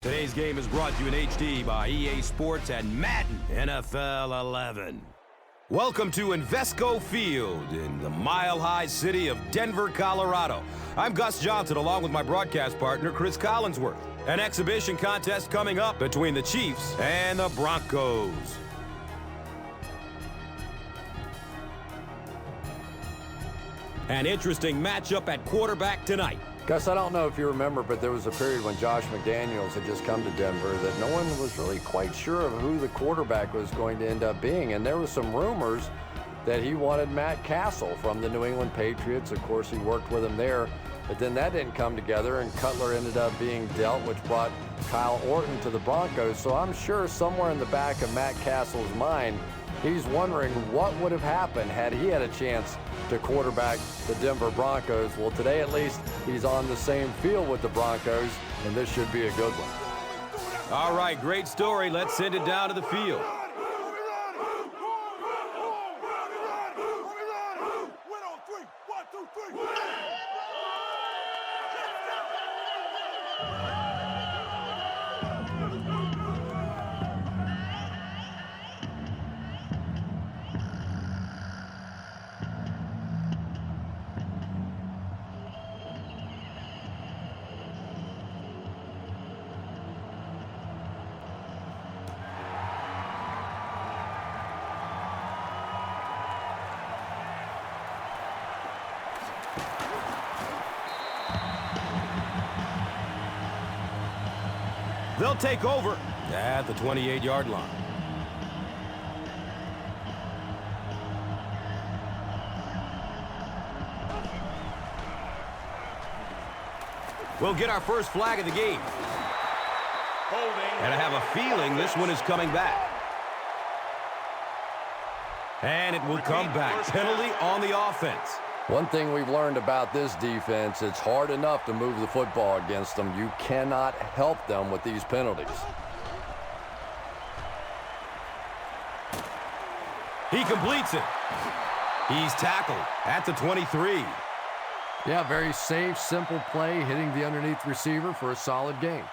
Today's game is brought to you in HD by EA Sports and Madden NFL 11. Welcome to Invesco Field in the mile-high city of Denver, Colorado. I'm Gus Johnson along with my broadcast partner, Chris Collinsworth. An exhibition contest coming up between the Chiefs and the Broncos. An interesting matchup at quarterback tonight. Gus, I don't know if you remember, but there was a period when Josh McDaniels had just come to Denver that no one was really quite sure of who the quarterback was going to end up being. And there was some rumors that he wanted Matt Castle from the New England Patriots. Of course, he worked with him there. But then that didn't come together, and Cutler ended up being dealt, which brought Kyle Orton to the Broncos. So I'm sure somewhere in the back of Matt Castle's mind, he's wondering what would have happened had he had a chance to quarterback the Denver Broncos. Well, today at least, he's on the same field with the Broncos, and this should be a good one. All right, great story. Let's send it down to the field. They'll take over at the 28-yard line. We'll get our first flag of the game. And I have a feeling this one is coming back. And it will come back. Penalty on the offense. One thing we've learned about this defense, it's hard enough to move the football against them. You cannot help them with these penalties. He completes it. He's tackled at the 23. Yeah, very safe, simple play, hitting the underneath receiver for a solid gain.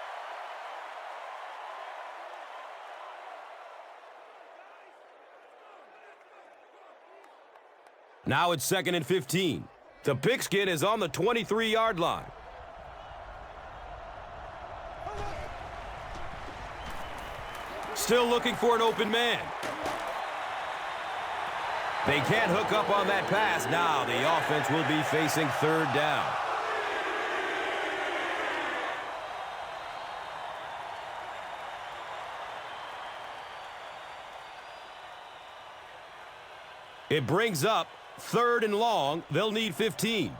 Now it's 2nd and 15. The pigskin is on the 23-yard line. Still looking for an open man. They can't hook up on that pass. Now the offense will be facing 3rd down. It brings up 3rd and long. They'll need 15.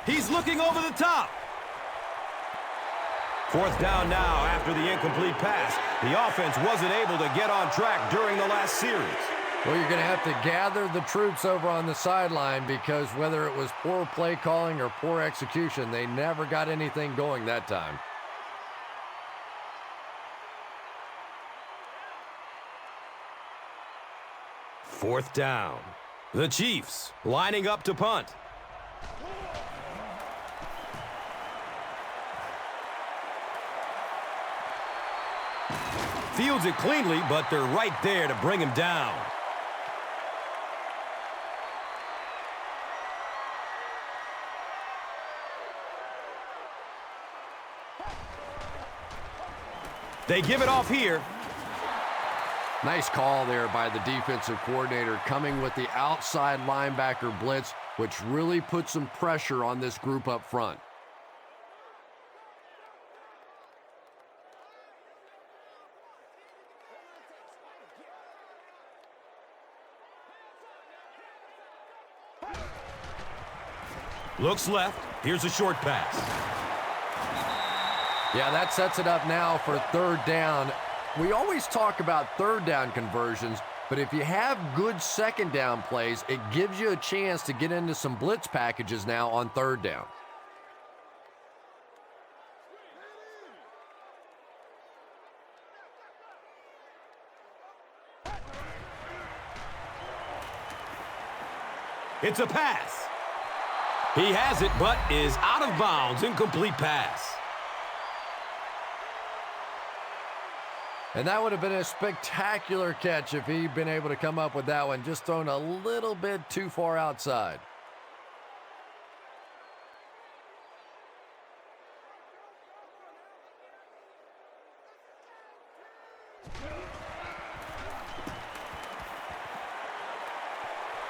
He's looking over the top. 4th down now after the incomplete pass. The offense wasn't able to get on track during the last series. Well, you're going to have to gather the troops over on the sideline because whether it was poor play calling or poor execution, they never got anything going that time. Fourth down. The Chiefs lining up to punt. Fields it cleanly, but they're right there to bring him down. They give it off here. Nice call there by the defensive coordinator, coming with the outside linebacker blitz, which really put some pressure on this group up front. Looks left. Here's a short pass. Yeah, that sets it up now for 3rd down. We always talk about 3rd down conversions, but if you have good 2nd down plays, it gives you a chance to get into some blitz packages now on 3rd down. It's a pass. He has it, but is out of bounds. Incomplete pass. And that would have been a spectacular catch if he'd been able to come up with that one. Just thrown a little bit too far outside.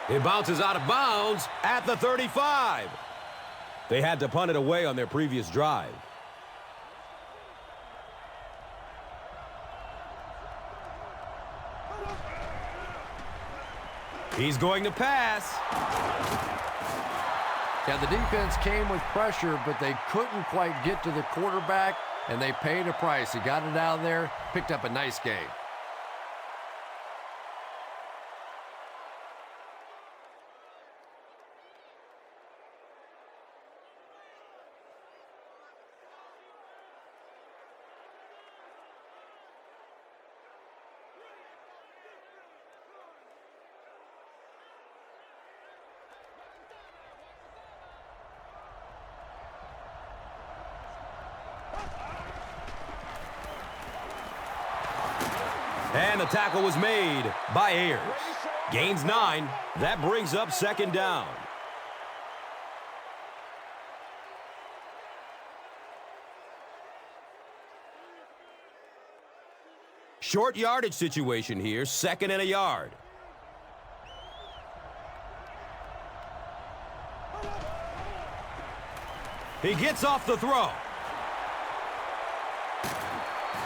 It bounces out of bounds at the 35. They had to punt it away on their previous drive. He's going to pass. Yeah, the defense came with pressure, but they couldn't quite get to the quarterback, and they paid a price. He got it out of there, picked up a nice gain. And the tackle was made by Ayers. Gains 9. That brings up second down. Short yardage situation here, 2nd and a yard. He gets off the throw.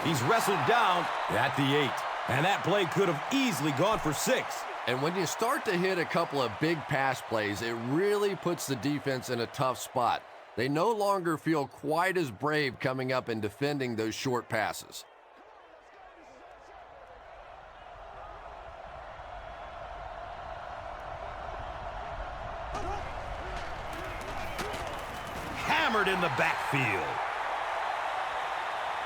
He's wrestled down at the 8. And that play could have easily gone for 6. And when you start to hit a couple of big pass plays, it really puts the defense in a tough spot. They no longer feel quite as brave coming up and defending those short passes. Hammered in the backfield.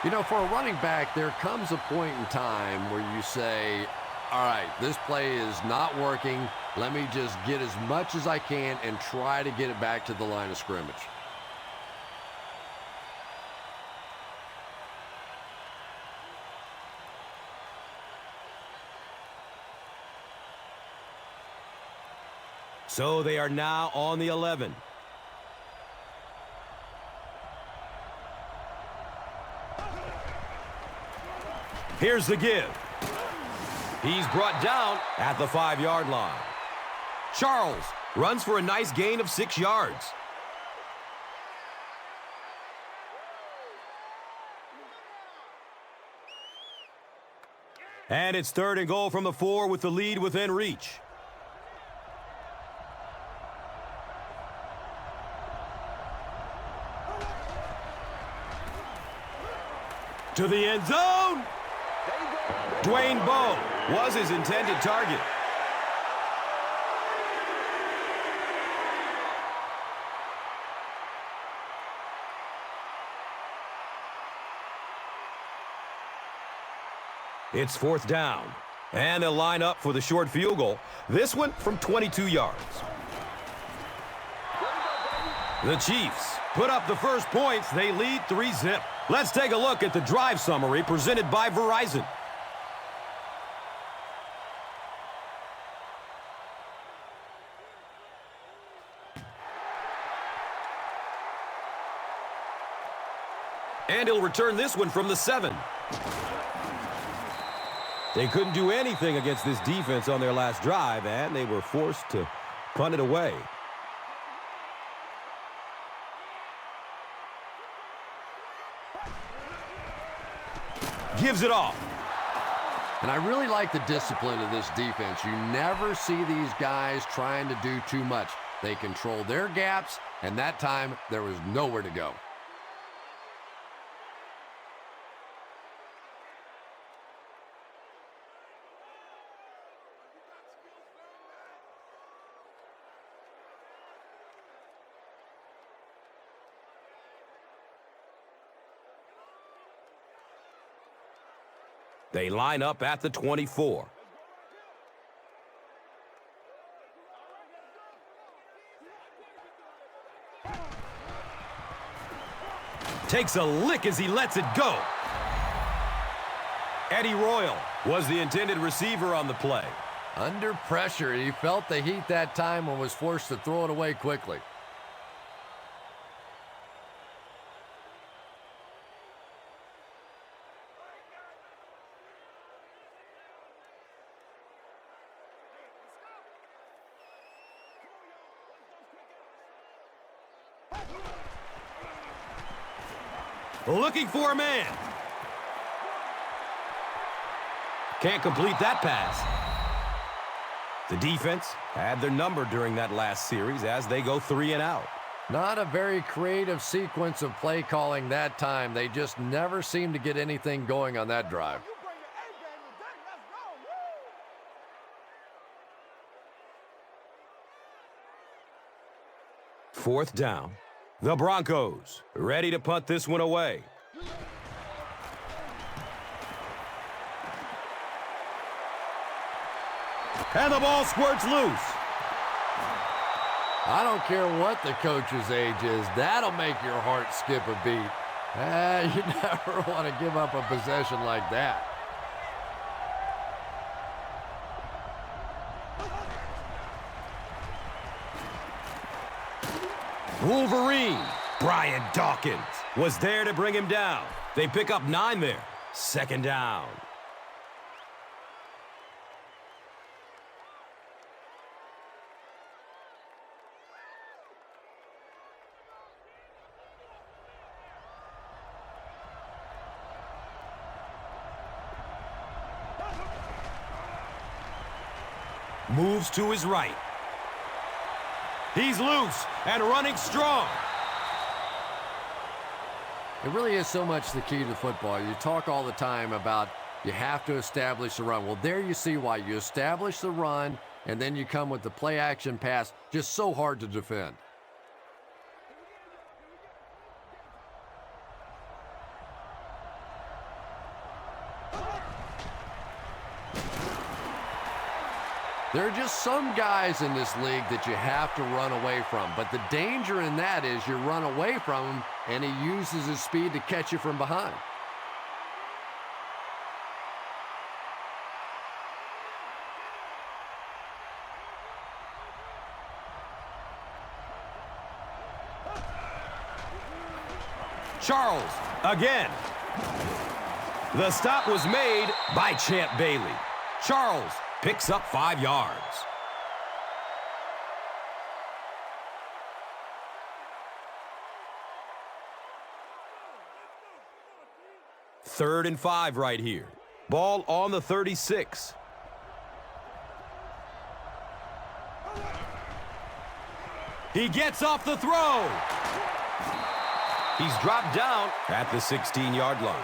You know, for a running back, there comes a point in time where you say, all right, this play is not working. Let me just get as much as I can and try to get it back to the line of scrimmage. So they are now on the 11. Here's the give. He's brought down at the 5-yard line. Charles runs for a nice gain of 6 yards. And it's 3rd and goal from the 4 with the lead within reach. To the end zone. Dwayne Bowe was his intended target. It's 4th down, and they'll line up for the short field goal. This one from 22 yards. The Chiefs put up the first points. They lead 3-0. Let's take a look at the drive summary presented by Verizon. And he'll return this one from the 7. They couldn't do anything against this defense on their last drive, and they were forced to punt it away. Gives it off. And I really like the discipline of this defense. You never see these guys trying to do too much. They control their gaps, and that time there was nowhere to go. They line up at the 24. Takes a lick as he lets it go. Eddie Royal was the intended receiver on the play. Under pressure, he felt the heat that time and was forced to throw it away quickly. Looking for a man. Can't complete that pass. The defense had their number during that last series as they go 3 and out. Not a very creative sequence of play calling that time. They just never seemed to get anything going on that drive. Fourth down. The Broncos ready to punt this one away. And the ball squirts loose. I don't care what the coach's age is. That'll make your heart skip a beat. You never want to give up a possession like that. Wolverine, Brian Dawkins, was there to bring him down. They pick up 9 there. Second down. Moves to his right. He's loose and running strong. It really is so much the key to football. You talk all the time about you have to establish the run. Well, there you see why. You establish the run, and then you come with the play-action pass. Just so hard to defend. There are just some guys in this league that you have to run away from. But the danger in that is you run away from him, and he uses his speed to catch you from behind. Charles, again. The stop was made by Champ Bailey. Charles picks up 5 yards. Third and 5 right here. Ball on the 36. He gets off the throw. He's dropped down at the 16-yard line.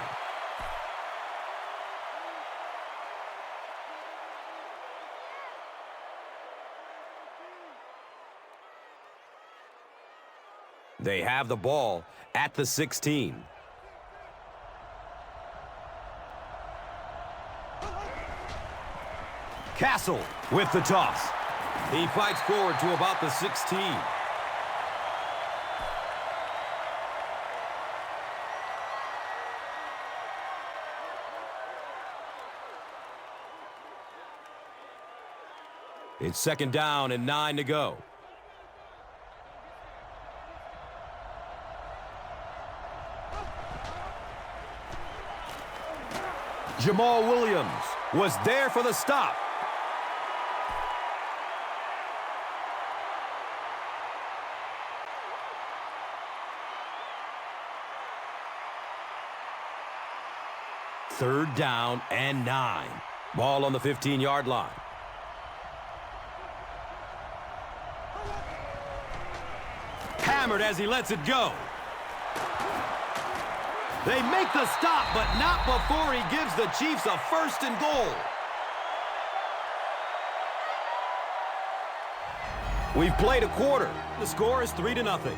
They have the ball at the 16. Castle with the toss. He fights forward to about the 16. It's second down and 9 to go. Jamal Williams was there for the stop. Third down and 9. Ball on the 15-yard line. Hammered as he lets it go. They make the stop, but not before he gives the Chiefs a first and goal. We've played a quarter. The score is 3-0.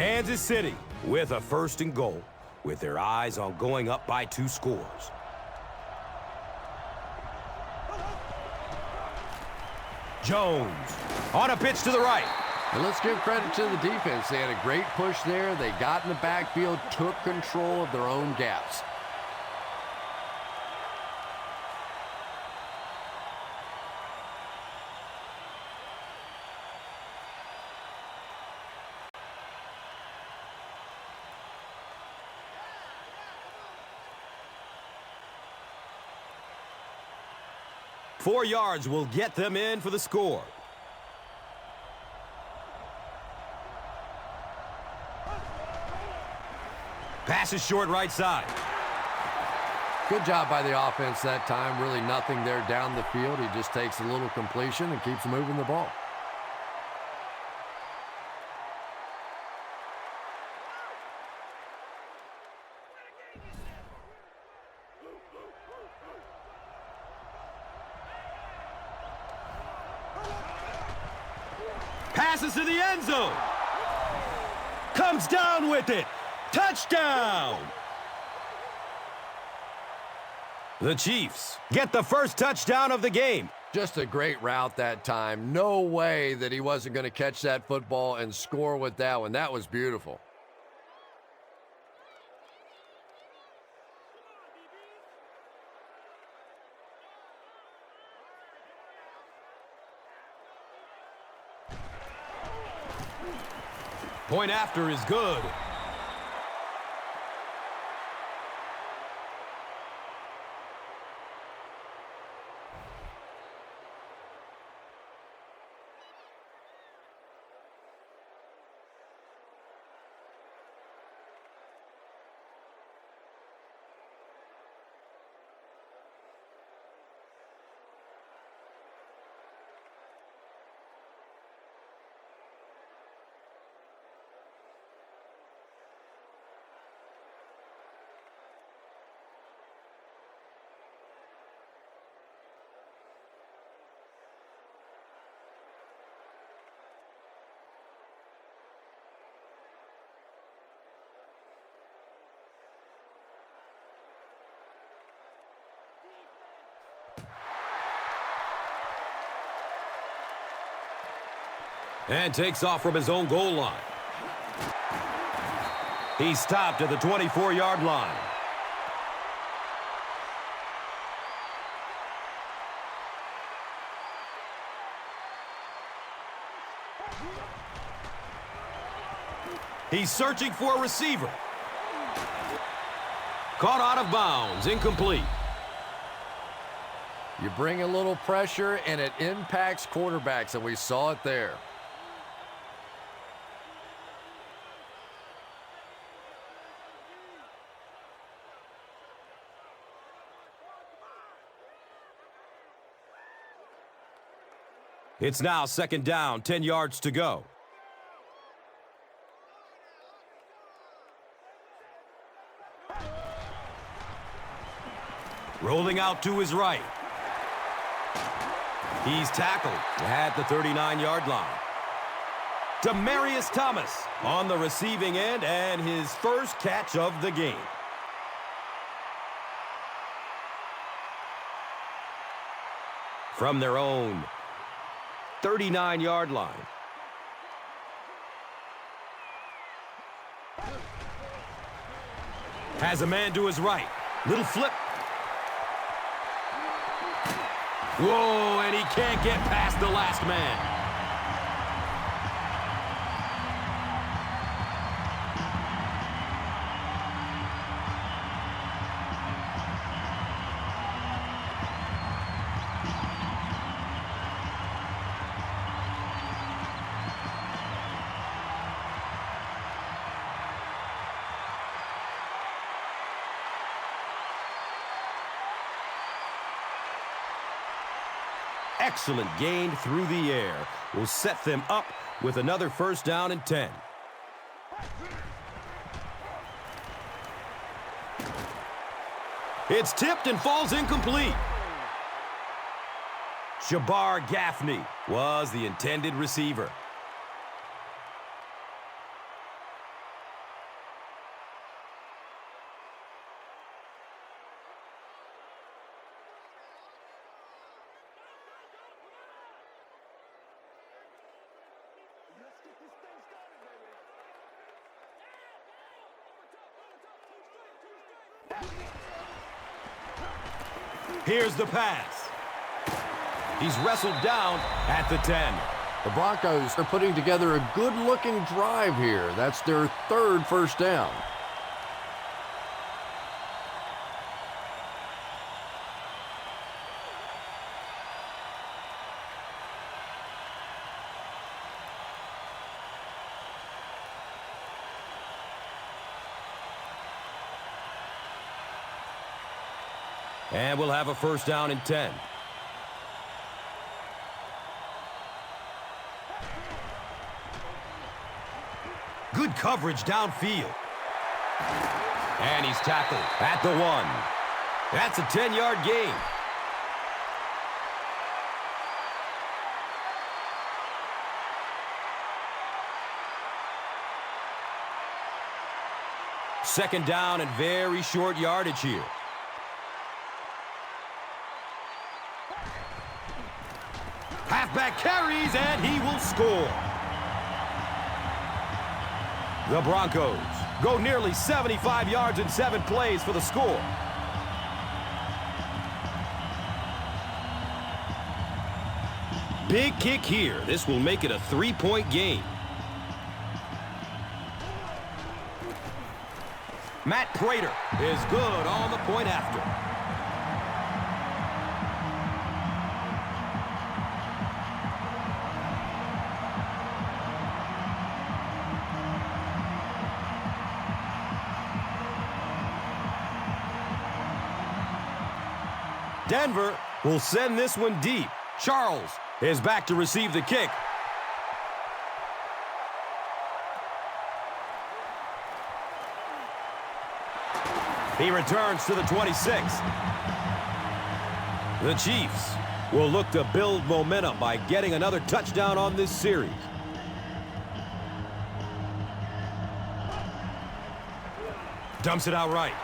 Kansas City with a 1st and goal, with their eyes on going up by 2 scores. Jones on a pitch to the right. And let's give credit to the defense. They had a great push there. They got in the backfield, took control of their own gaps. Four yards will get them in for the score. Pass is short right side. Good job by the offense that time. Really nothing there down the field. He just takes a little completion and keeps moving the ball. Passes to the end zone. Comes down with it. Touchdown! The Chiefs get the first touchdown of the game. Just a great route that time. No way that he wasn't going to catch that football and score with that one. That was beautiful. Point after is good. And takes off from his own goal line. He stopped at the 24-yard line. He's searching for a receiver. Caught out of bounds, incomplete. You bring a little pressure, and it impacts quarterbacks, and we saw it there. It's now 2nd down, 10 yards to go. Rolling out to his right. He's tackled at the 39-yard line. Demaryius Thomas on the receiving end and his first catch of the game. From their own 39-yard line. Has a man to his right. Little flip. Whoa, and he can't get past the last man. Excellent gain through the air will set them up with another 1st down and 10. It's tipped and falls incomplete. Shabar Gaffney was the intended receiver. Here's the pass. He's wrestled down at the 10. The Broncos are putting together a good-looking drive here. That's their third first down. And we'll have a first down and 10. Good coverage downfield. And he's tackled at the 1. That's a 10-yard gain. Second down and very short yardage here. Halfback carries, and he will score. The Broncos go nearly 75 yards in 7 plays for the score. Big kick here. This will make it a 3-point game. Matt Prater is good on the point after. Denver will send this one deep. Charles is back to receive the kick. He returns to the 26. The Chiefs will look to build momentum by getting another touchdown on this series. Dumps it out right.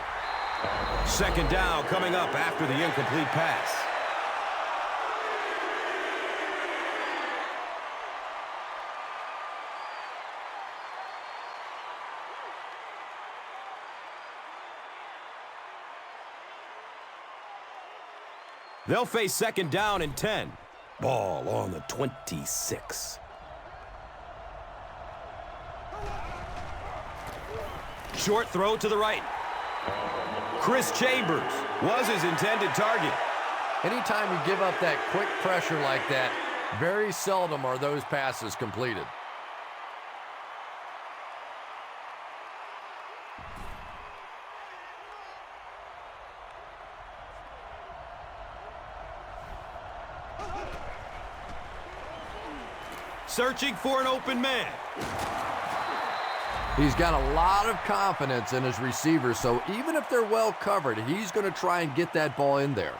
Second down coming up after the incomplete pass. They'll face second down and 10. Ball on the 26. Short throw to the right. Chris Chambers was his intended target. Anytime you give up that quick pressure like that, very seldom are those passes completed. Searching for an open man. He's got a lot of confidence in his receivers, so even if they're well covered, he's going to try and get that ball in there.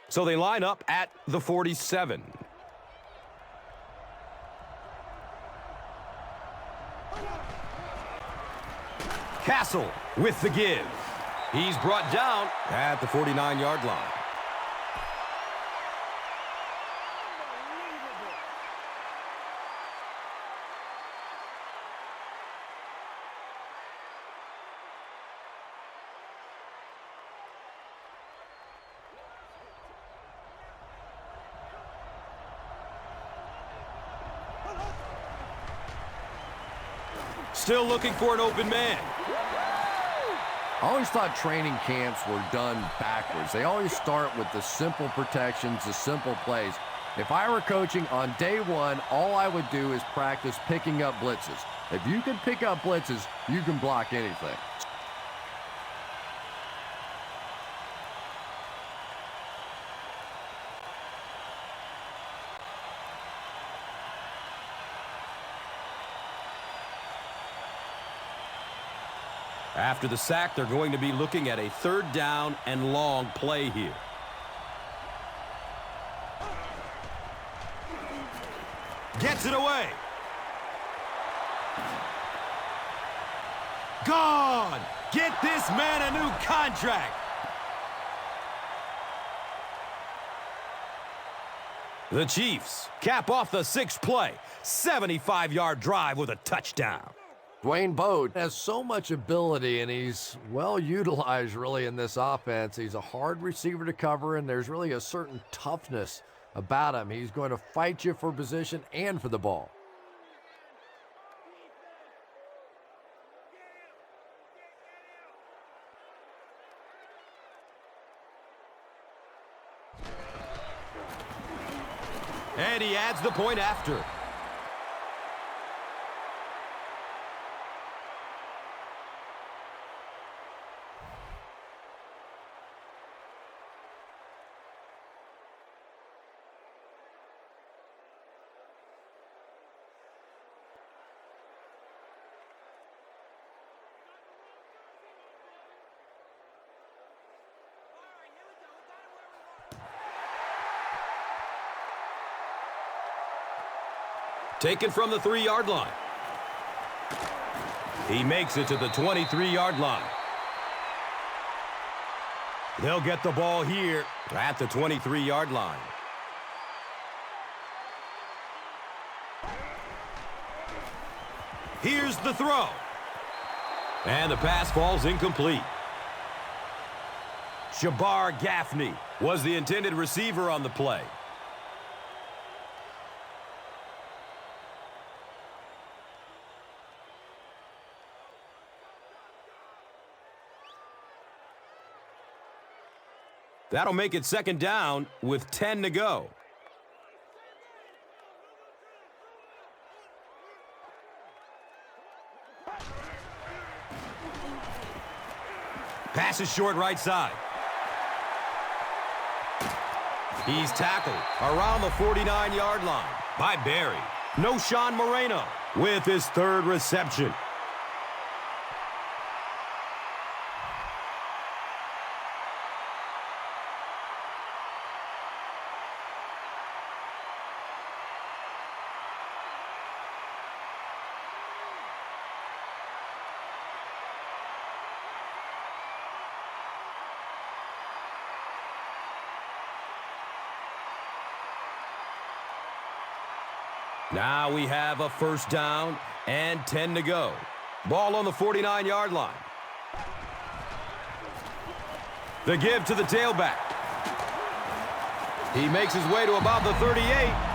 So they line up at the 47. Castle with the give. He's brought down at the 49-yard line. Still looking for an open man. I always thought training camps were done backwards. They always start with the simple protections, the simple plays. If I were coaching on day one, all I would do is practice picking up blitzes. If you can pick up blitzes, you can block anything. After the sack, they're going to be looking at a third down and long play here. Gets it away. Gone! Get this man a new contract! The Chiefs cap off the sixth play. 75-yard drive with a touchdown. Dwayne Bowe has so much ability, and he's well utilized really in this offense. He's a hard receiver to cover, and there's really a certain toughness about him. He's going to fight you for position and for the ball. And he adds the point after. Taken from the 3-yard line. He makes it to the 23-yard line. They'll get the ball here at the 23-yard line. Here's the throw. And the pass falls incomplete. Shabar Gaffney was the intended receiver on the play. That'll make it second down with 10 to go. Pass is short right side. He's tackled around the 49-yard line by Barry. No Sean Moreno with his third reception. Now we have a first down and 10 to go. Ball on the 49-yard line. The give to the tailback. He makes his way to about the 38.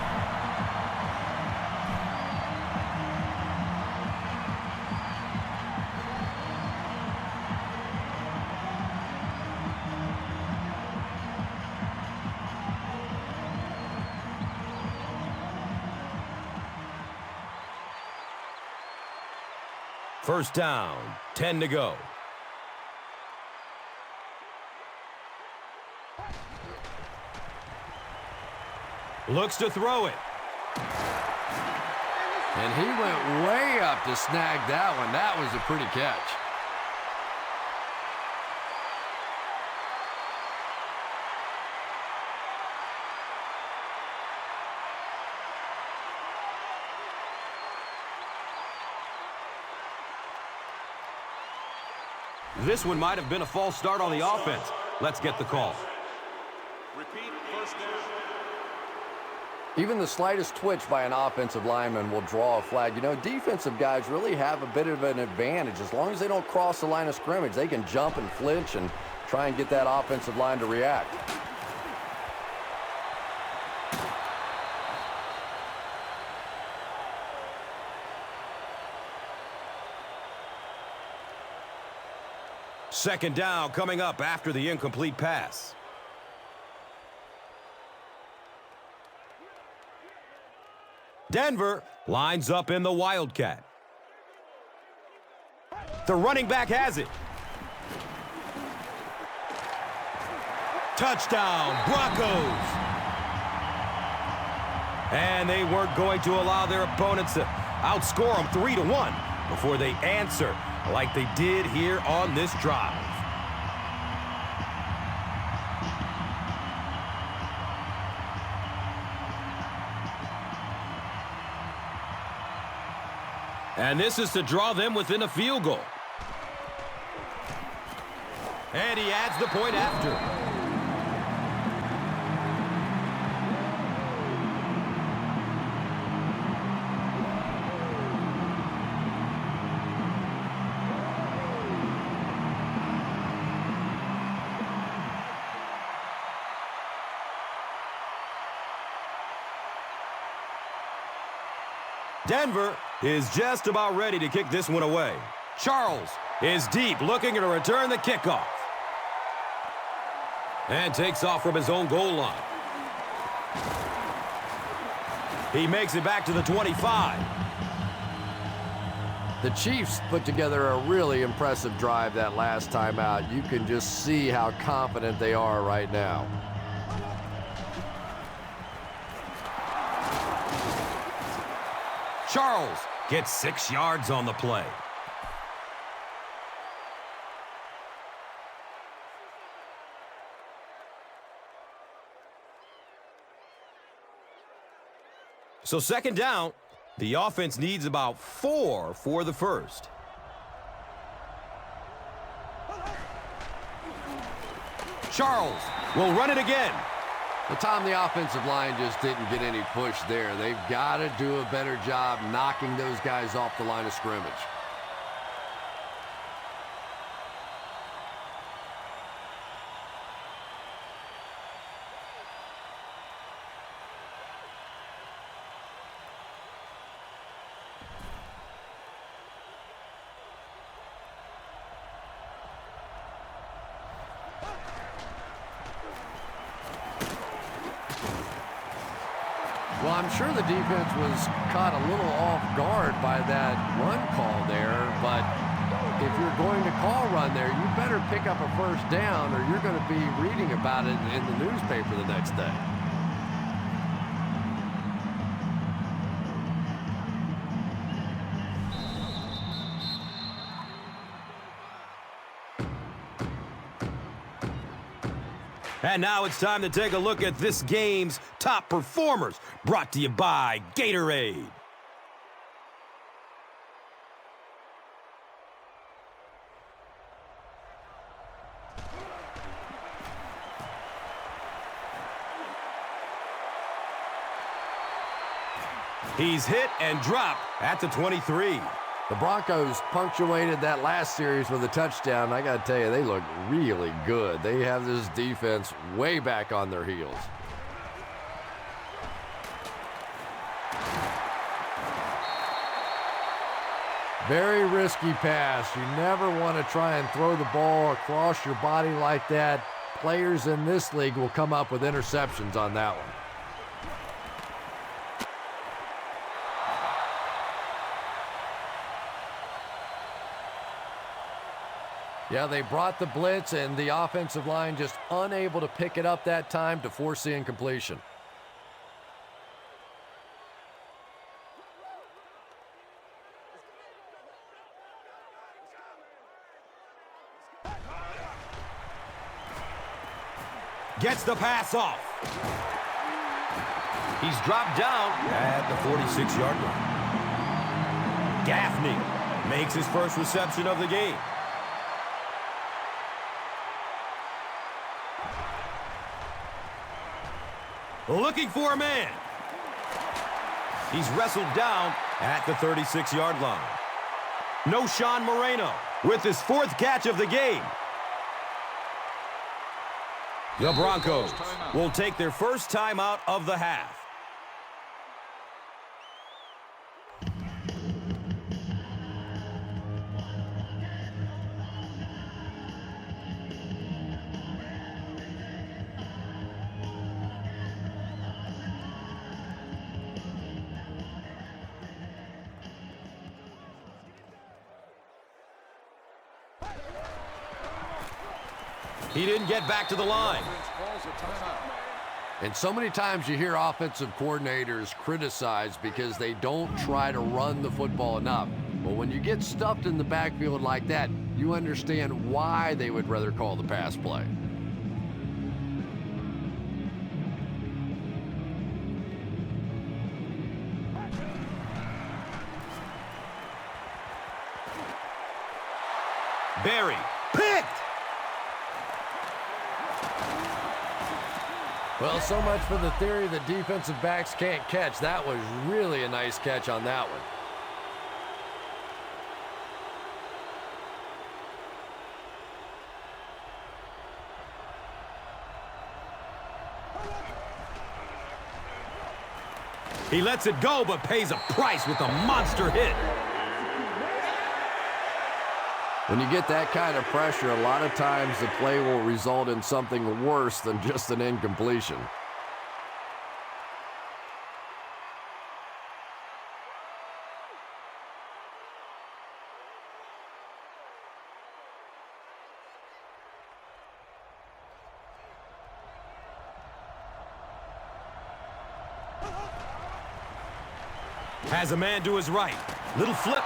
First down, 10 to go. Looks to throw it. And he went way up to snag that one. That was a pretty catch. This one might have been a false start on the offense. Let's get the call. Repeat first down. Even the slightest twitch by an offensive lineman will draw a flag. You know, defensive guys really have a bit of an advantage. As long as they don't cross the line of scrimmage, they can jump and flinch and try and get that offensive line to react. Second down coming up after the incomplete pass. Denver lines up in the Wildcat. The running back has it. Touchdown, Broncos. And they weren't going to allow their opponents to outscore them 3-1 before they answer like they did here on this drive. And this is to draw them within a field goal. And he adds the point after. Denver is just about ready to kick this one away. Charles is deep, looking to return the kickoff. And takes off from his own goal line. He makes it back to the 25. The Chiefs put together a really impressive drive that last time out. You can just see how confident they are right now. Charles gets 6 yards on the play. So second down, the offense needs about 4 for the first. Charles will run it again. The time the offensive line just didn't get any push there. They've got to do a better job knocking those guys off the line of scrimmage. Well, I'm sure the defense was caught a little off guard by that run call there, but if you're going to call run there, you better pick up a first down or you're going to be reading about it in the newspaper the next day. And now it's time to take a look at this game's top performers, brought to you by Gatorade. He's hit and dropped at the 23. The Broncos punctuated that last series with a touchdown. I got to tell you, they look really good. They have this defense way back on their heels. Very risky pass. You never want to try and throw the ball across your body like that. Players in this league will come up with interceptions on that one. Yeah, they brought the blitz, and the offensive line just unable to pick it up that time to force the incompletion. Gets the pass off. He's dropped down at the 46-yard line. Gaffney makes his first reception of the game. Looking for a man. He's wrestled down at the 36-yard line. No Sean Moreno with his 4th catch of the game. The Broncos will take their first timeout of the half. He didn't get back to the line. And so many times you hear offensive coordinators criticized because they don't try to run the football enough. But when you get stuffed in the backfield like that, you understand why they would rather call the pass play. Barry picked. Well, so much for the theory that defensive backs can't catch. That was really a nice catch on that one. He lets it go, but pays a price with a monster hit. When you get that kind of pressure, a lot of times the play will result in something worse than just an incompletion. Has a man to his right. Little flip.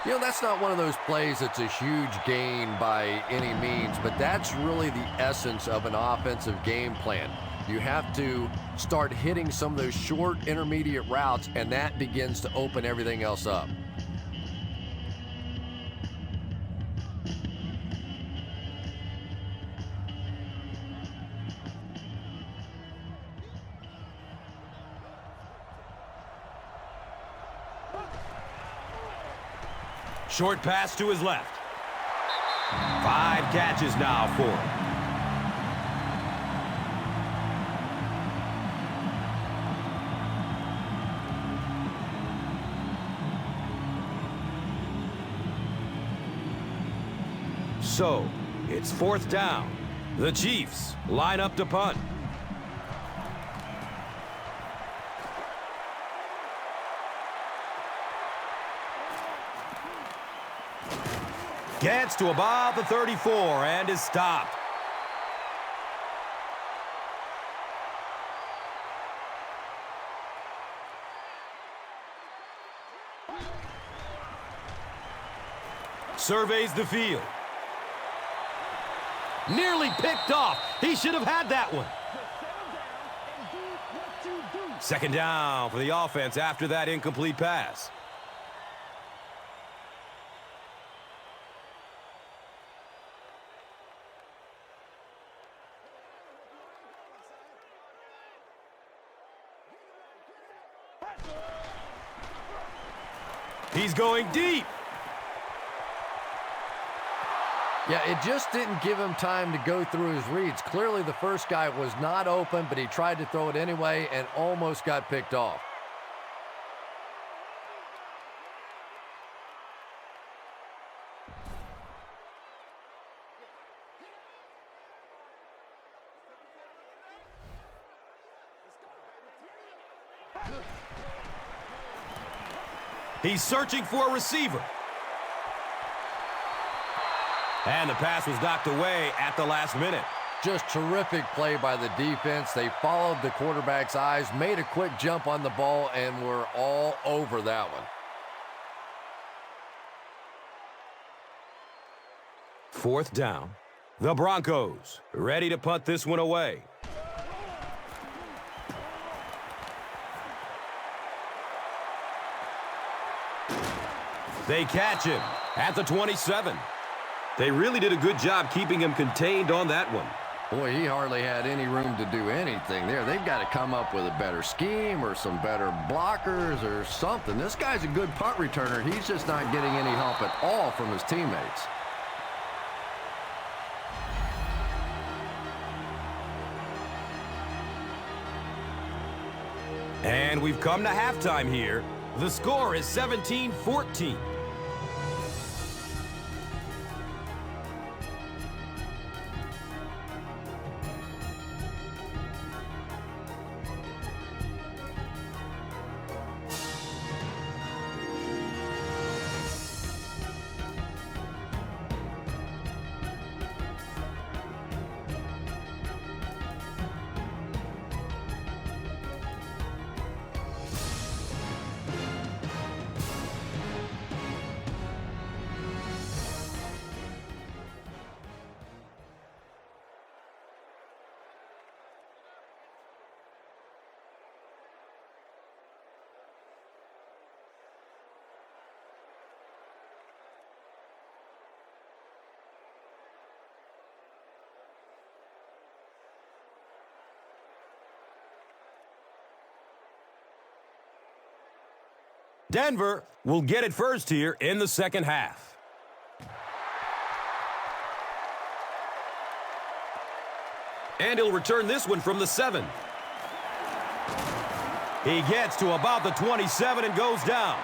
You know, that's not one of those plays that's a huge gain by any means, but that's really the essence of an offensive game plan. You have to start hitting some of those short intermediate routes, and that begins to open everything else up. Short pass to his left. 5 catches now for him. So, it's 4th down. The Chiefs line up to punt. Gets to about the 34 and is stopped. Surveys the field. Nearly picked off. He should have had that one. 2nd down for the offense after that incomplete pass. He's going deep. Yeah, it just didn't give him time to go through his reads. Clearly, the first guy was not open, but he tried to throw it anyway and almost got picked off. He's searching for a receiver. And the pass was knocked away at the last minute. Just terrific play by the defense. They followed the quarterback's eyes, made a quick jump on the ball, and were all over that one. 4th down. The Broncos ready to punt this one away. They catch him at the 27. They really did a good job keeping him contained on that one. Boy, he hardly had any room to do anything there. They've got to come up with a better scheme or some better blockers or something. This guy's a good punt returner. He's just not getting any help at all from his teammates. And we've come to halftime here. The score is 17-14. Denver will get it first here in the second half. And he'll return this one from the 7. He gets to about the 27 and goes down.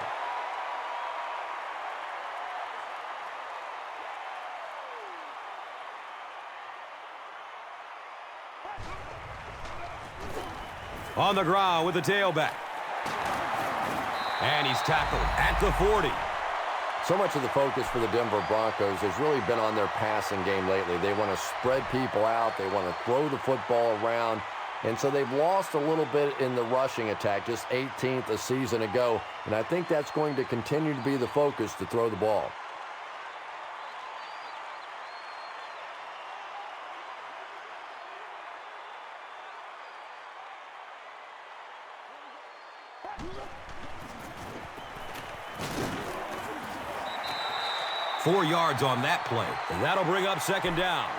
On the ground with the tailback. And he's tackled at the 40. So much of the focus for the Denver Broncos has really been on their passing game lately. They want to spread people out. They want to throw the football around. And so they've lost a little bit in the rushing attack, just 18th a season ago. And I think that's going to continue to be the focus to throw the ball. Four yards on that play, and that'll bring up second down.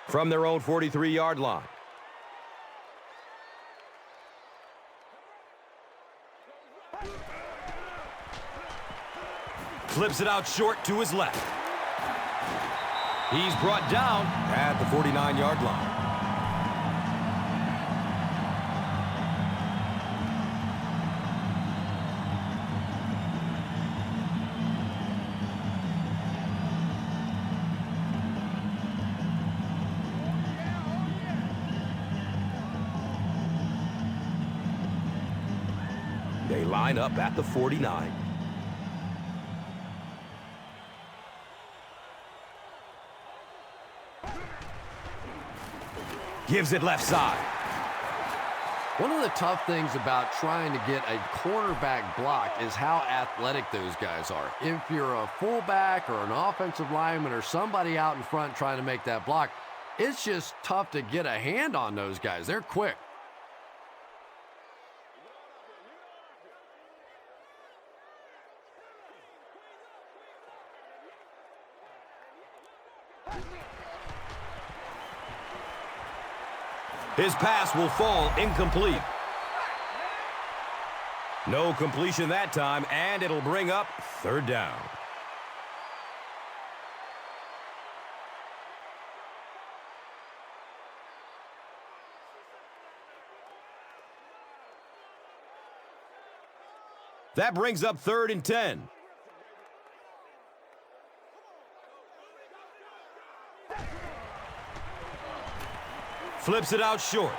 From their own 43-yard line. Flips it out short to his left. He's brought down at the 49-yard line. They line up at the 49. Gives it left side. One of the tough things about trying to get a cornerback blocked is how athletic those guys are. If you're a fullback or an offensive lineman or somebody out in front trying to make that block, it's just tough to get a hand on those guys. They're quick. His pass will fall incomplete. No completion that time, and it'll bring up third down. That brings up 3rd and 10. Flips it out short.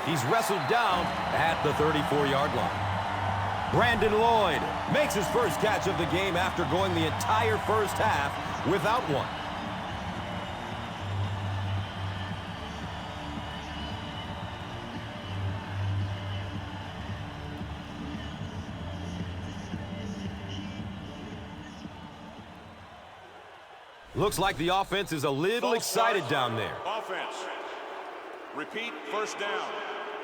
He's wrestled down at the 34-yard line. Brandon Lloyd makes his first catch of the game after going the entire first half without one. Looks like the offense is a little excited down there. Offense. Repeat, first down.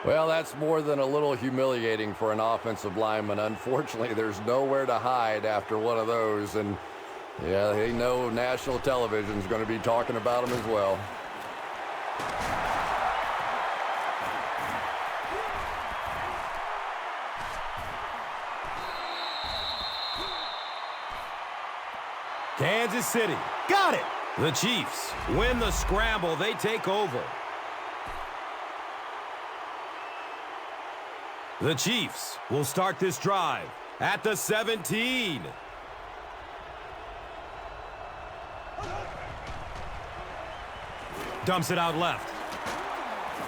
Well, that's more than a little humiliating for an offensive lineman. Unfortunately, there's nowhere to hide after one of those. And, yeah, they know national television is going to be talking about them as well. Kansas City got it. The Chiefs win the scramble. They take over. The Chiefs will start this drive at the 17. Dumps it out left.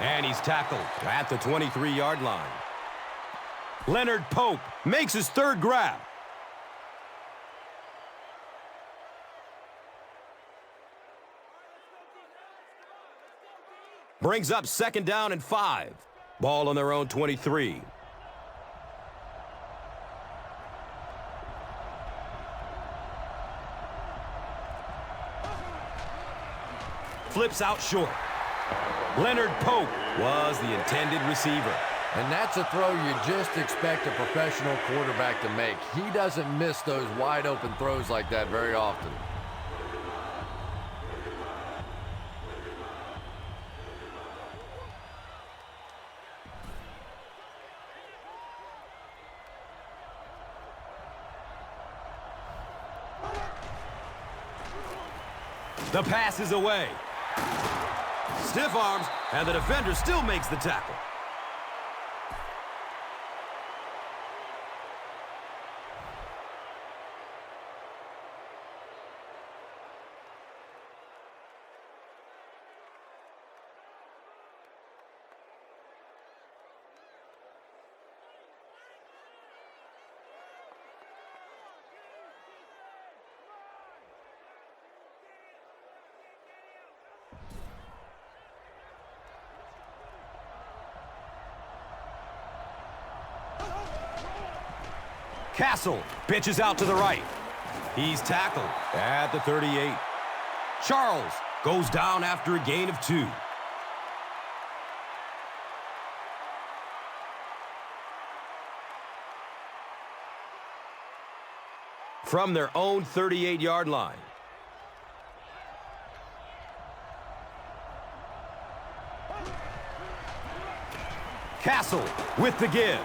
And he's tackled at the 23-yard line. Leonard Pope makes his third grab. Brings up 2nd down and 5. Ball on their own 23. Flips out short. Leonard Pope was the intended receiver. And that's a throw you just expect a professional quarterback to make. He doesn't miss those wide open throws like that very often. The pass is away. Stiff arms, and the defender still makes the tackle. Castle pitches out to the right. He's tackled at the 38. Charles goes down after a gain of 2. From their own 38-yard line. Castle with the give.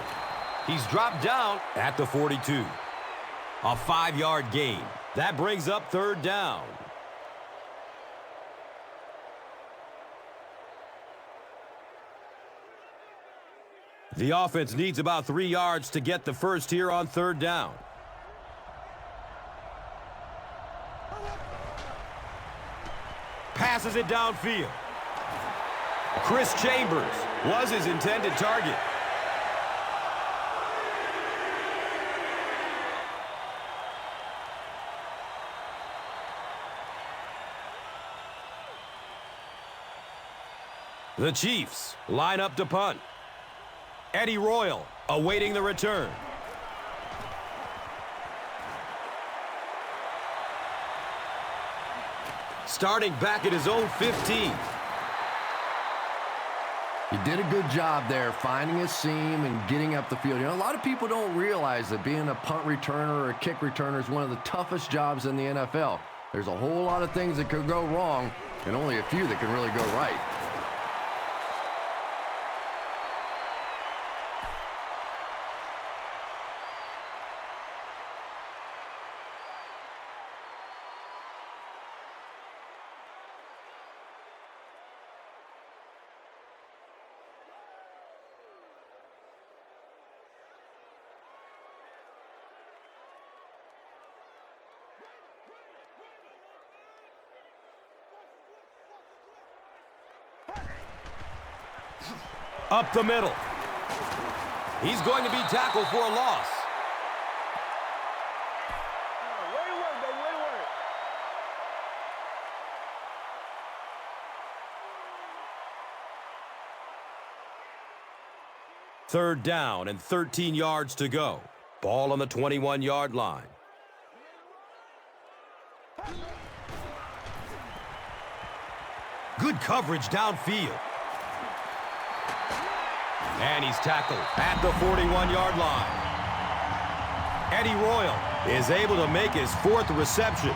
He's dropped down at the 42. A 5-yard gain. That brings up 3rd down. The offense needs about 3 yards to get the first here on 3rd down. Passes it downfield. Chris Chambers was his intended target. The Chiefs line up to punt. Eddie Royal awaiting the return. Starting back at his own 15. He did a good job there finding a seam and getting up the field. You know, a lot of people don't realize that being a punt returner or a kick returner is one of the toughest jobs in the NFL. There's a whole lot of things that could go wrong and only a few that can really go right. Up the middle. He's going to be tackled for a loss. Third down and 13 yards to go. Ball on the 21-yard line. Good coverage downfield. And he's tackled at the 41-yard line. Eddie Royal is able to make his 4th reception.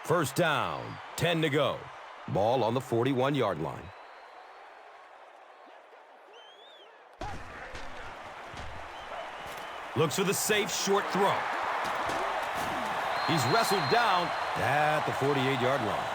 First down, 10 to go. Ball on the 41-yard line. Looks for the safe short throw. He's wrestled down at the 48-yard line.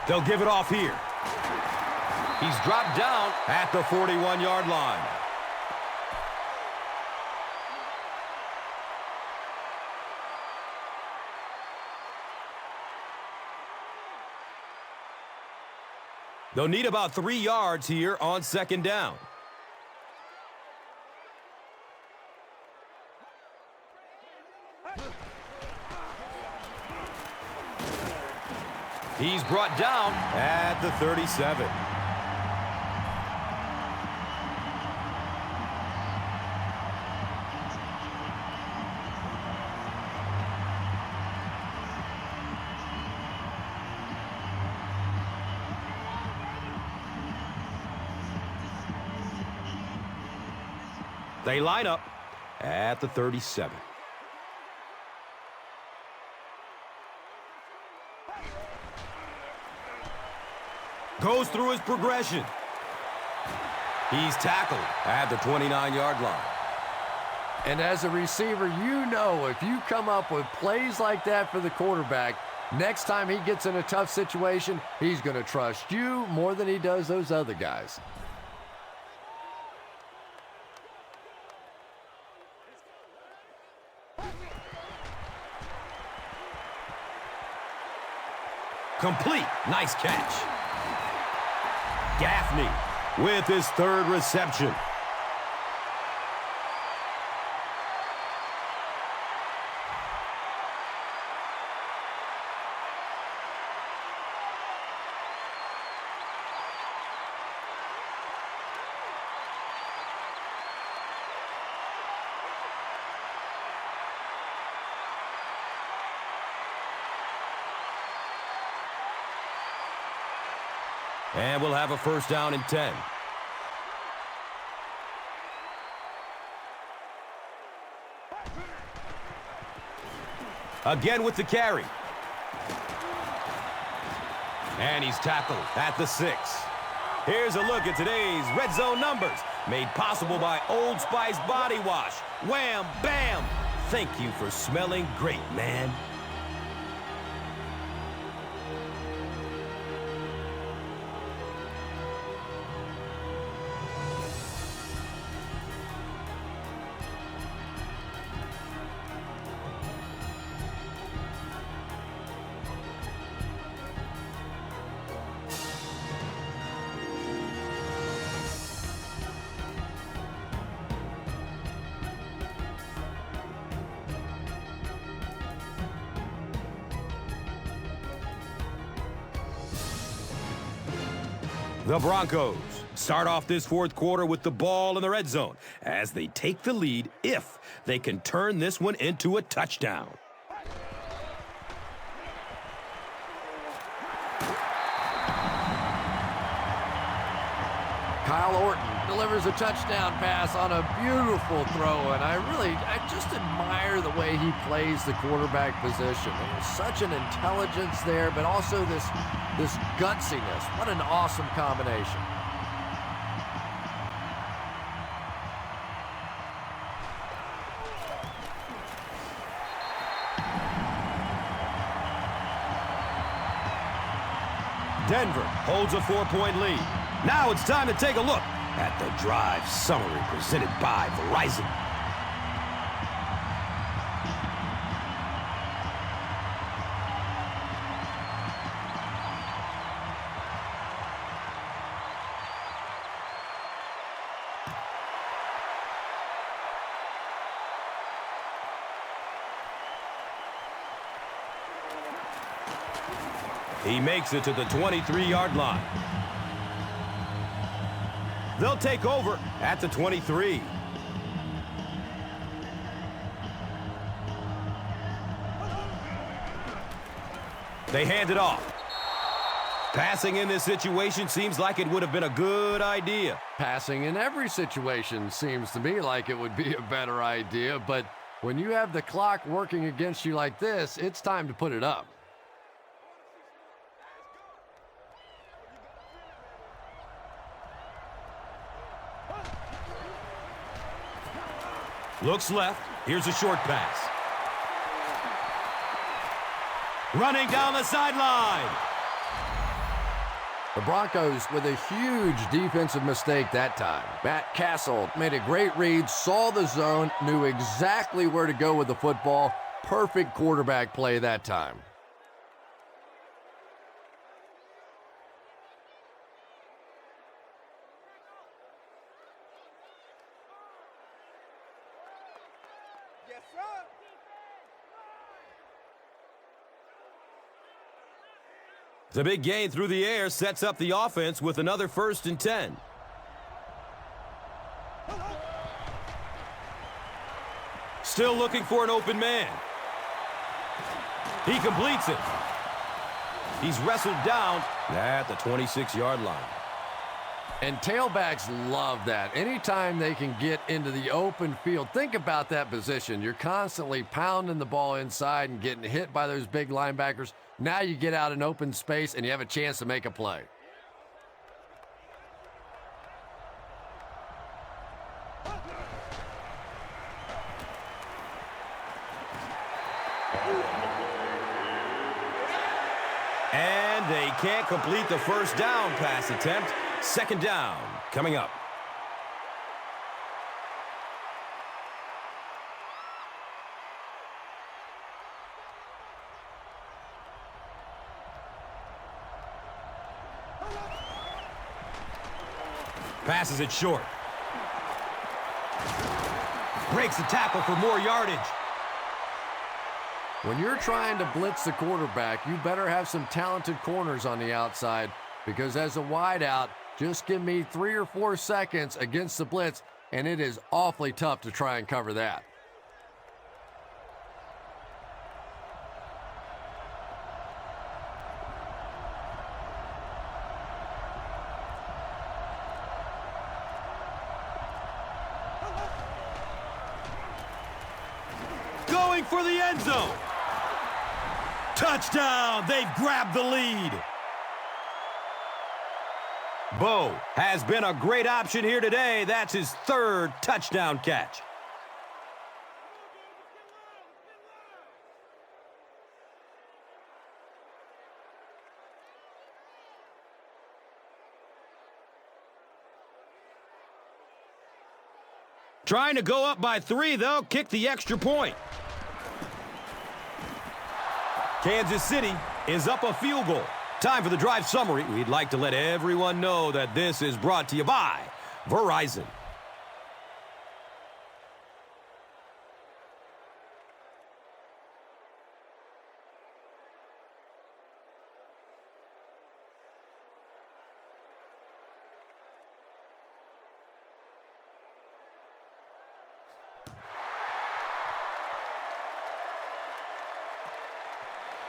They'll give it off here. He's dropped down at the 41-yard line. They'll need about 3 yards here on 2nd down. He's brought down at the 37. They line up at the 37. Goes through his progression. He's tackled at the 29-yard line. And as a receiver, you know if you come up with plays like that for the quarterback, next time he gets in a tough situation, he's going to trust you more than he does those other guys. Complete. Nice catch. Gaffney with his third reception. And we'll have a first down and 10. Again with the carry. And he's tackled at the 6. Here's a look at today's red zone numbers, made possible by Old Spice Body Wash. Wham, bam! Thank you for smelling great, man. The Broncos start off this fourth quarter with the ball in the red zone as they take the lead if they can turn this one into a touchdown. Kyle Orton delivers a touchdown pass on a beautiful throw, and I just admire the way he plays the quarterback position. There's such an intelligence there, but also this gutsiness. What an awesome combination. Denver holds a 4-point lead. Now it's time to take a look at the drive summary presented by Verizon. He makes it to the 23-yard line. They'll take over at the 23. They hand it off. Passing in this situation seems like it would have been a good idea. Passing in every situation seems to me like it would be a better idea, but when you have the clock working against you like this, it's time to put it up. Looks left. Here's a short pass. Running down the sideline. The Broncos with a huge defensive mistake that time. Matt Castle made a great read, saw the zone, knew exactly where to go with the football. Perfect quarterback play that time. The big gain through the air sets up the offense with another 1st and 10. Still looking for an open man. He completes it. He's wrestled down at the 26-yard line. And tailbacks love that. Anytime they can get into the open field, think about that position. You're constantly pounding the ball inside and getting hit by those big linebackers. Now you get out in open space and you have a chance to make a play. And they can't complete the first down pass attempt. Second down coming up. Passes it short. Breaks the tackle for more yardage. When you're trying to blitz the quarterback, you better have some talented corners on the outside, because as a wideout, just give me 3 or 4 seconds against the blitz, and it is awfully tough to try and cover that. Going for the end zone. Touchdown! They've grabbed the lead. Bo has been a great option here today. That's his 3rd touchdown catch. Trying to go up by 3, they'll kick the extra point. Kansas City is up a field goal. Time for the drive summary. We'd like to let everyone know that this is brought to you by Verizon.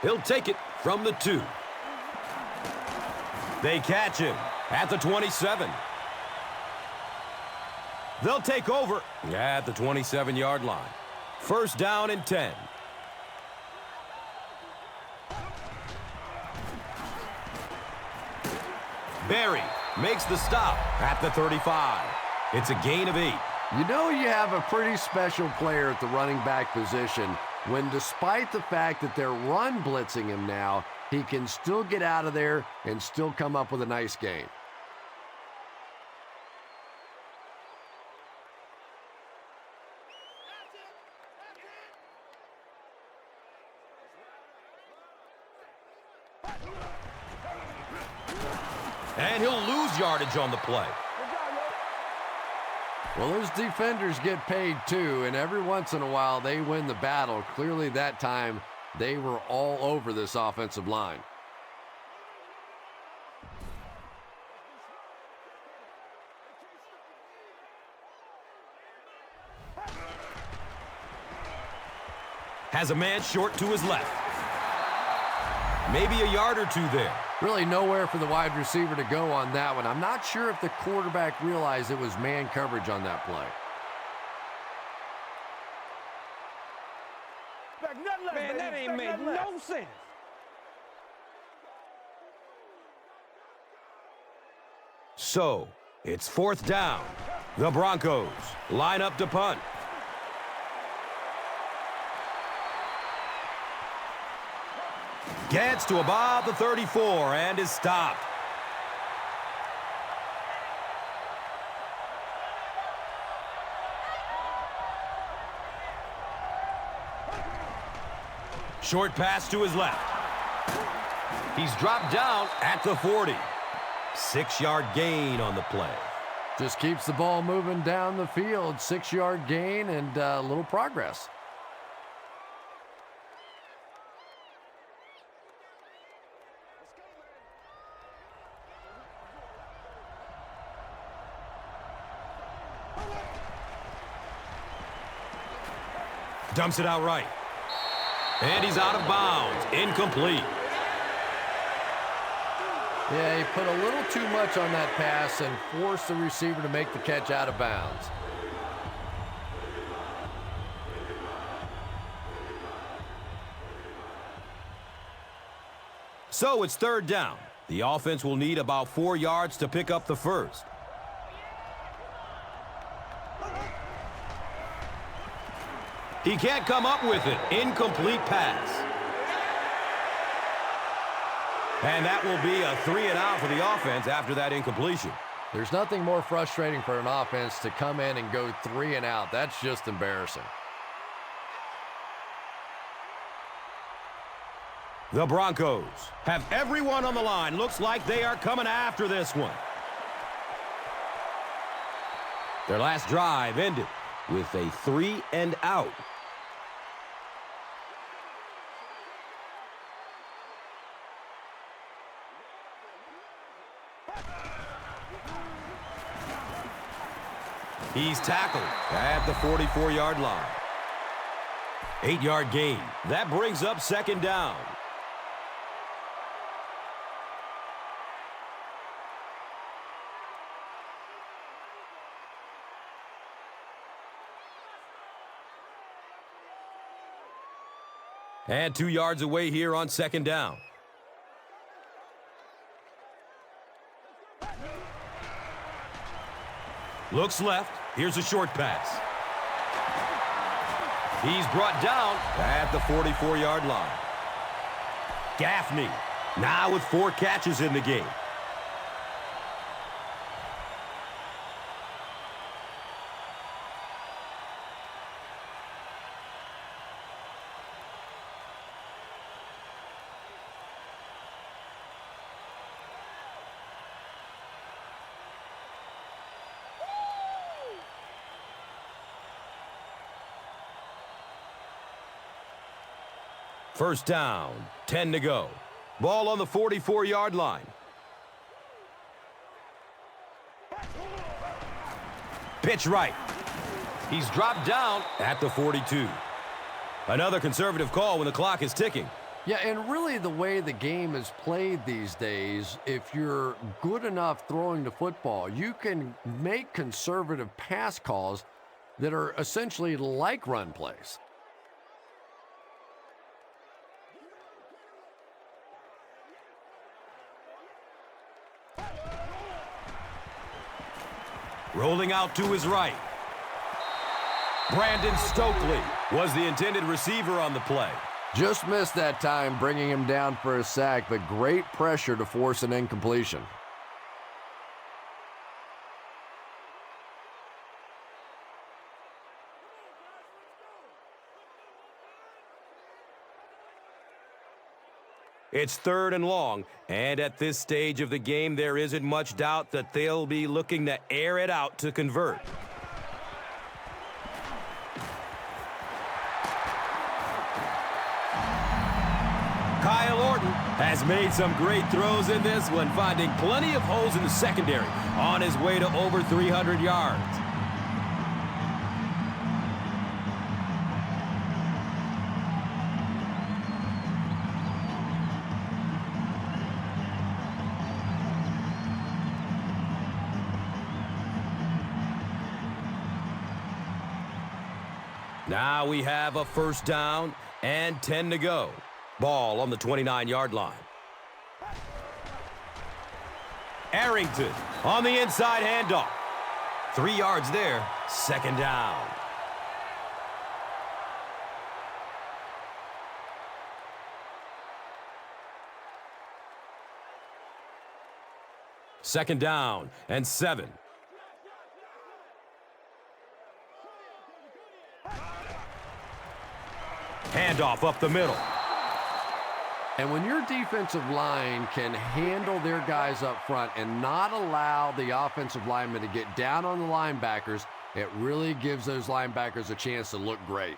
He'll take it from the 2. They catch him at the 27. They'll take over at the 27-yard line. First down and 10. Barry makes the stop at the 35. It's a gain of 8. You know you have a pretty special player at the running back position when, despite the fact that they're run blitzing him now, he can still get out of there and still come up with a nice gain. And he'll lose yardage on the play. Well, those defenders get paid too, and every once in a while they win the battle. Clearly that time they were all over this offensive line. Has a man short to his left. Maybe a yard or 2 there. Really nowhere for the wide receiver to go on that one. I'm not sure if the quarterback realized it was man coverage on that play. Man, that ain't made no sense. So, it's 4th down. The Broncos line up to punt. Gets to about the 34 and is stopped. Short pass to his left. He's dropped down at the 40. 6-yard gain on the play. Just keeps the ball moving down the field. 6-yard gain and a little progress. Dumps it out right. And he's out of bounds. Incomplete. Yeah, he put a little too much on that pass and forced the receiver to make the catch out of bounds. So it's third down. The offense will need about 4 yards to pick up the first. He can't come up with it. Incomplete pass. And that will be a 3 and out for the offense after that incompletion. There's nothing more frustrating for an offense to come in and go 3 and out. That's just embarrassing. The Broncos have everyone on the line. Looks like they are coming after this one. Their last drive ended with a 3 and out. He's tackled at the 44-yard line. 8-yard gain. That brings up second down. And 2 yards away here on second down. Looks left. Here's a short pass. He's brought down at the 44-yard line. Gaffney now with 4 catches in the game. First down, 10 to go. Ball on the 44-yard line. Pitch right. He's dropped down at the 42. Another conservative call when the clock is ticking. Yeah, and really the way the game is played these days, if you're good enough throwing the football, you can make conservative pass calls that are essentially like run plays. Rolling out to his right. Brandon Stokely was the intended receiver on the play. Just missed that time, bringing him down for a sack, but great pressure to force an incompletion. It's third and long, and at this stage of the game, there isn't much doubt that they'll be looking to air it out to convert. Kyle Orton has made some great throws in this one, finding plenty of holes in the secondary on his way to over 300 yards. Now we have a first down and 10 to go. Ball on the 29-yard line. Arrington on the inside handoff. 3 yards there, second down. Second down and 7. Handoff up the middle. And when your defensive line can handle their guys up front and not allow the offensive linemen to get down on the linebackers, it really gives those linebackers a chance to look great.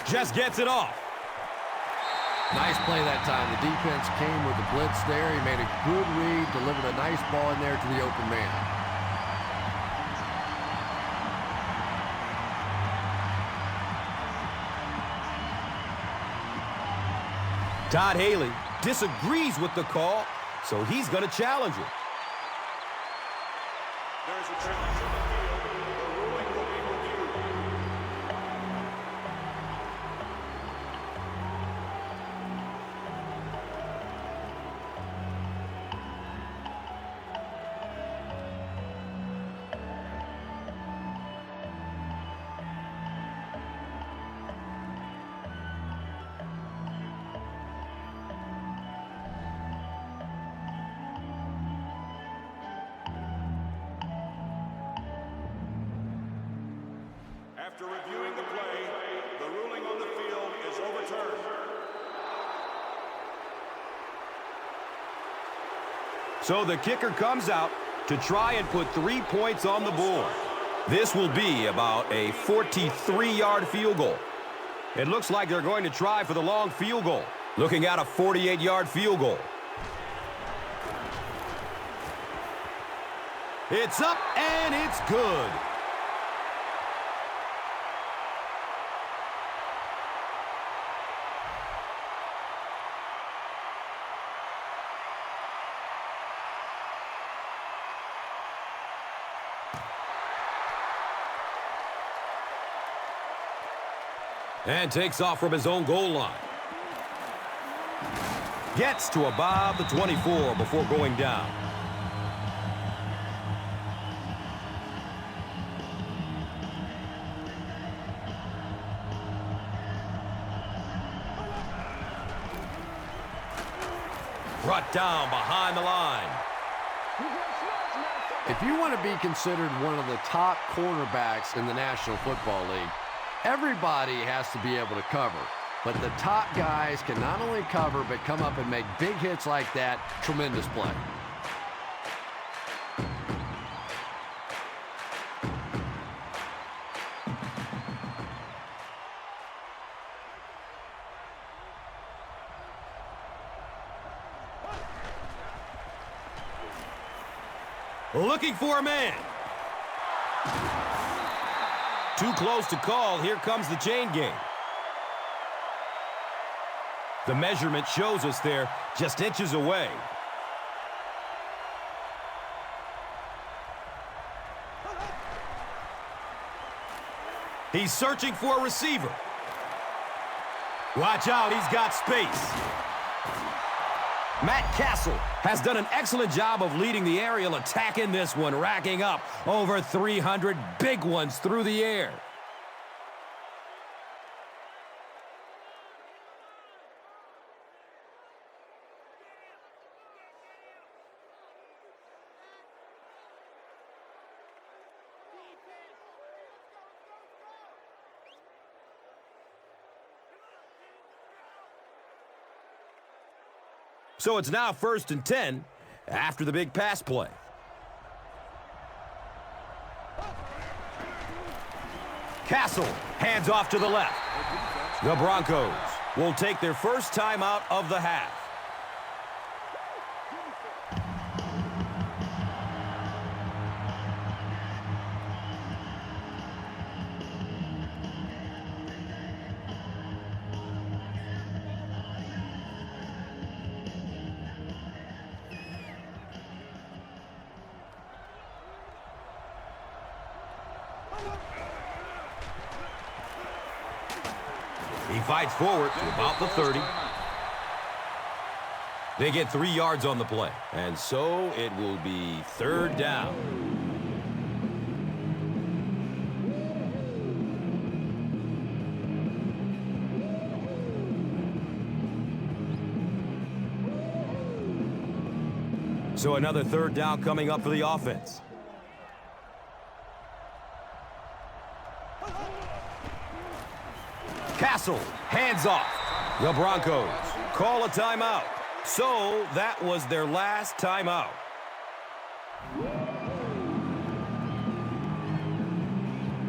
Just gets it off. Nice play that time. The defense came with the blitz there. He made a good read, delivered a nice ball in there to the open man. Todd Haley disagrees with the call, so he's going to challenge it. There's a challenge on the field. The ruling will be reviewed. After reviewing the play, the ruling on the field is overturned. So the kicker comes out to try and put 3 points on the board. This will be about a 43-yard field goal. It looks like they're going to try for the long field goal. Looking at a 48-yard field goal. It's up and it's good. And takes off from his own goal line. Gets to about the 24 before going down. Brought down behind the line. If you want to be considered one of the top cornerbacks in the National Football League, everybody has to be able to cover. But the top guys can not only cover, but come up and make big hits like that. Tremendous play. Looking for a man. Too close to call. Here comes the chain game. The measurement shows us they're just inches away. He's searching for a receiver. Watch out, he's got space. Matt Castle has done an excellent job of leading the aerial attack in this one, racking up over 300 big ones through the air. So it's now 1st and 10 after the big pass play. Castle hands off to the left. The Broncos will take their first timeout of the half. He fights forward to about the 30. They get 3 yards on the play, and so it will be 3rd down. So another 3rd down coming up for the offense. Castle, hands off. The Broncos call a timeout. So that was their last timeout.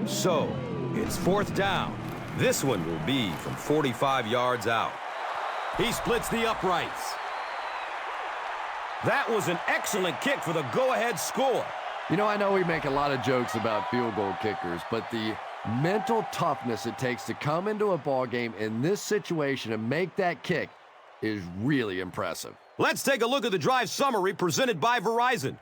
So it's 4th down. This one will be from 45 yards out. He splits the uprights. That was an excellent kick for the go-ahead score. You know we make a lot of jokes about field goal kickers, but the mental toughness it takes to come into a ball game in this situation and make that kick is really impressive. Let's take a look at the drive summary presented by Verizon.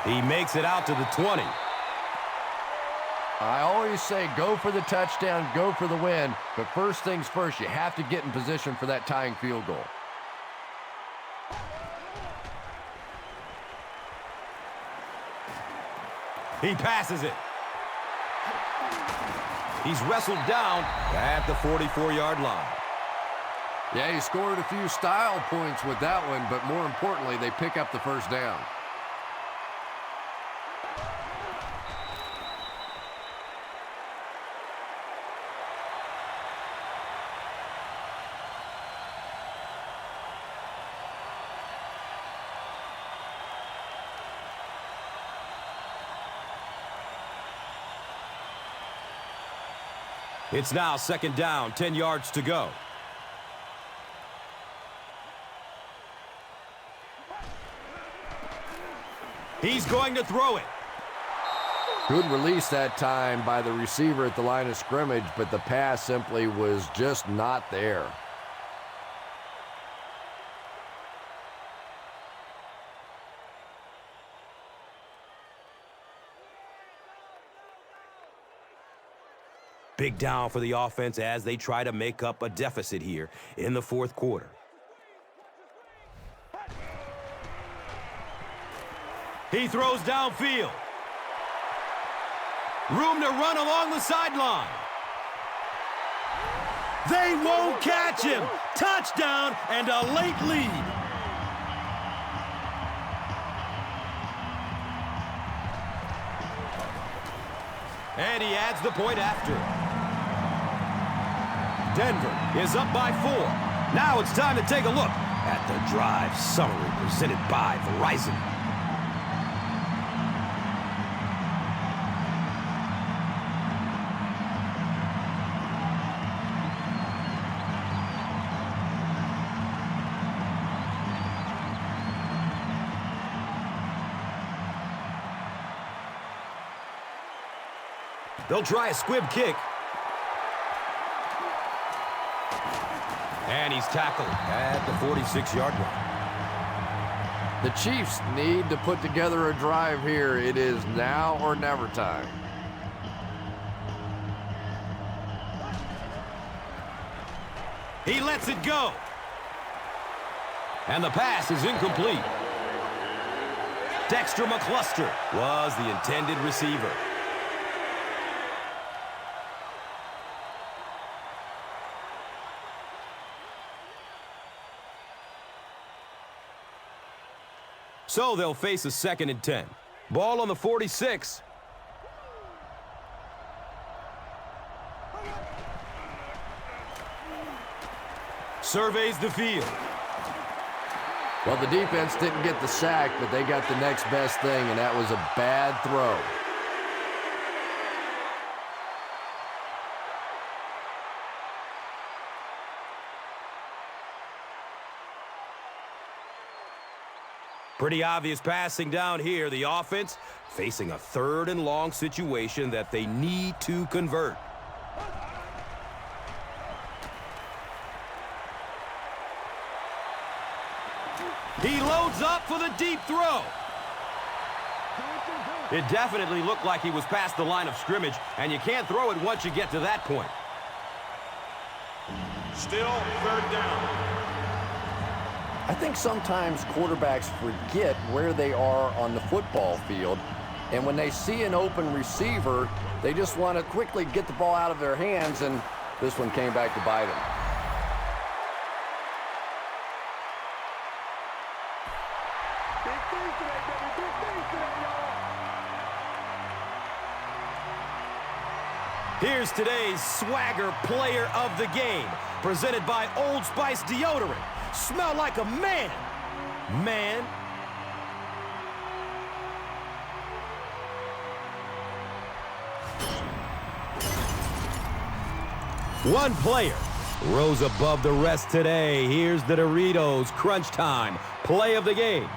He makes it out to the 20. I always say go for the touchdown, go for the win, but first things first, you have to get in position for that tying field goal. He passes it. He's wrestled down at the 44-yard line. Yeah, he scored a few style points with that one, but more importantly, they pick up the first down. It's now second down, 10 yards to go. He's going to throw it. Good release that time by the receiver at the line of scrimmage, but the pass simply was just not there. Big down for the offense as they try to make up a deficit here in the fourth quarter. He throws downfield. Room to run along the sideline. They won't catch him. Touchdown and a late lead. And he adds the point after. Denver is up by 4. Now it's time to take a look at the drive summary presented by Verizon. They'll try a squib kick. And he's tackled at the 46-yard line. The Chiefs need to put together a drive here. It is now or never time. He lets it go. And the pass is incomplete. Dexter McCluster was the intended receiver. So they'll face a 2nd and 10. Ball on the 46. Surveys the field. Well, the defense didn't get the sack, but they got the next best thing, and that was a bad throw. Pretty obvious passing down here. The offense facing a 3rd and long situation that they need to convert. He loads up for the deep throw. It definitely looked like he was past the line of scrimmage, and you can't throw it once you get to that point. Still 3rd down. I think sometimes quarterbacks forget where they are on the football field, and when they see an open receiver, they just want to quickly get the ball out of their hands, and this one came back to bite them. Big things today, baby. Big things today, y'all. Here's today's Swagger Player of the Game, presented by Old Spice Deodorant. Smell like a man. Man. One player rose above the rest today. Here's the Doritos Crunch Time Play of the Game.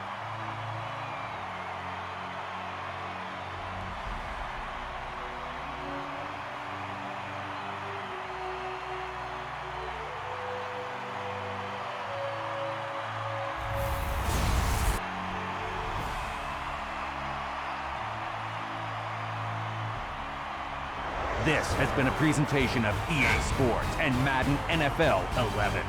This has been a presentation of EA Sports and Madden NFL 11.